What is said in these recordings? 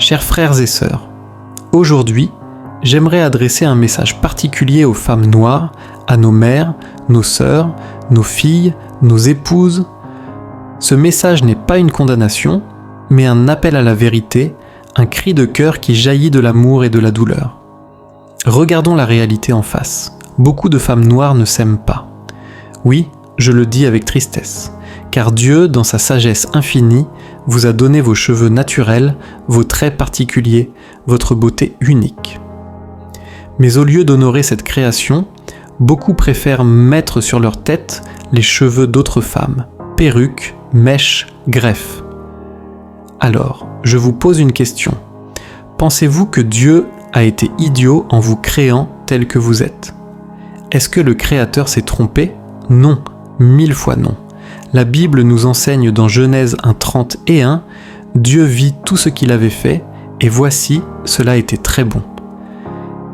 Chers frères et sœurs, aujourd'hui, j'aimerais adresser un message particulier aux femmes noires, à nos mères, nos sœurs, nos filles, nos épouses. Ce message n'est pas une condamnation, mais un appel à la vérité, un cri de cœur qui jaillit de l'amour et de la douleur. Regardons la réalité en face. Beaucoup de femmes noires ne s'aiment pas. Oui, je le dis avec tristesse, car Dieu, dans sa sagesse infinie, vous a donné vos cheveux naturels, vos traits particuliers, votre beauté unique. Mais au lieu d'honorer cette création, beaucoup préfèrent mettre sur leur tête les cheveux d'autres femmes, perruques, mèches, greffes. Alors, je vous pose une question. Pensez-vous que Dieu a été idiot en vous créant tel que vous êtes ? Est-ce que le Créateur s'est trompé ? Non, 1000 fois non. La Bible nous enseigne dans Genèse 1:30 Dieu vit tout ce qu'il avait fait, et voici, cela était très bon.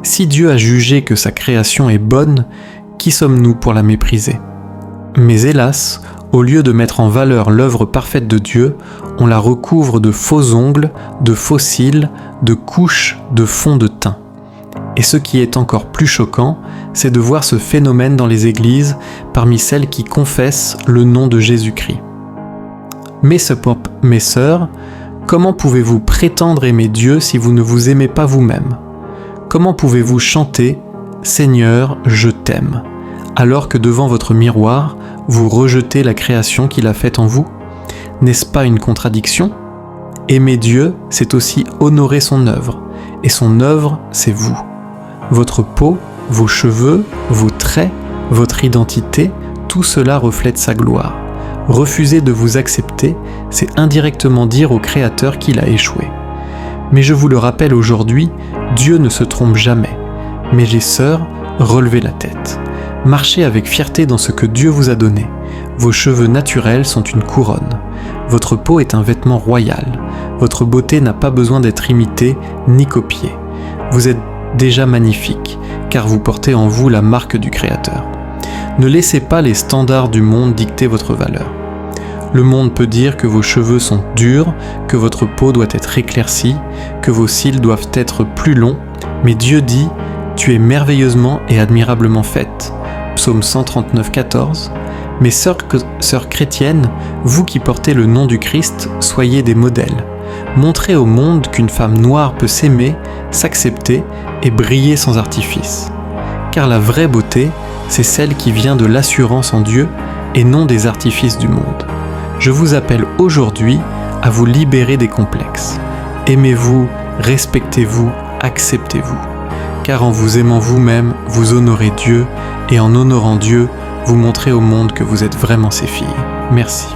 Si Dieu a jugé que sa création est bonne, qui sommes-nous pour la mépriser ? Mais hélas, au lieu de mettre en valeur l'œuvre parfaite de Dieu, on la recouvre de faux ongles, de faux cils, de couches, de fond de teint. Et ce qui est encore plus choquant, c'est de voir ce phénomène dans les églises, parmi celles qui confessent le nom de Jésus-Christ. Mes sœurs, comment pouvez-vous prétendre aimer Dieu si vous ne vous aimez pas vous-même ? Comment pouvez-vous chanter « Seigneur, je t'aime » alors que devant votre miroir, vous rejetez la création qu'il a faite en vous ? N'est-ce pas une contradiction ? Aimer Dieu, c'est aussi honorer son œuvre, et son œuvre, c'est vous. Votre peau, vos cheveux, vos traits, votre identité, tout cela reflète sa gloire. Refuser de vous accepter, c'est indirectement dire au Créateur qu'il a échoué. Mais je vous le rappelle aujourd'hui, Dieu ne se trompe jamais. Mes sœurs, relevez la tête. Marchez avec fierté dans ce que Dieu vous a donné. Vos cheveux naturels sont une couronne. Votre peau est un vêtement royal. Votre beauté n'a pas besoin d'être imitée ni copiée. Vous êtes déjà magnifique, car vous portez en vous la marque du Créateur. Ne laissez pas les standards du monde dicter votre valeur. Le monde peut dire que vos cheveux sont durs, que votre peau doit être éclaircie, que vos cils doivent être plus longs, mais Dieu dit « Tu es merveilleusement et admirablement faite ». Psaume 139:14. Mes sœurs chrétiennes, vous qui portez le nom du Christ, soyez des modèles. Montrez au monde qu'une femme noire peut s'aimer, s'accepter et briller sans artifice. Car la vraie beauté, c'est celle qui vient de l'assurance en Dieu et non des artifices du monde. Je vous appelle aujourd'hui à vous libérer des complexes. Aimez-vous, respectez-vous, acceptez-vous. Car en vous aimant vous-même, vous honorez Dieu, et en honorant Dieu, vous montrez au monde que vous êtes vraiment ses filles. Merci.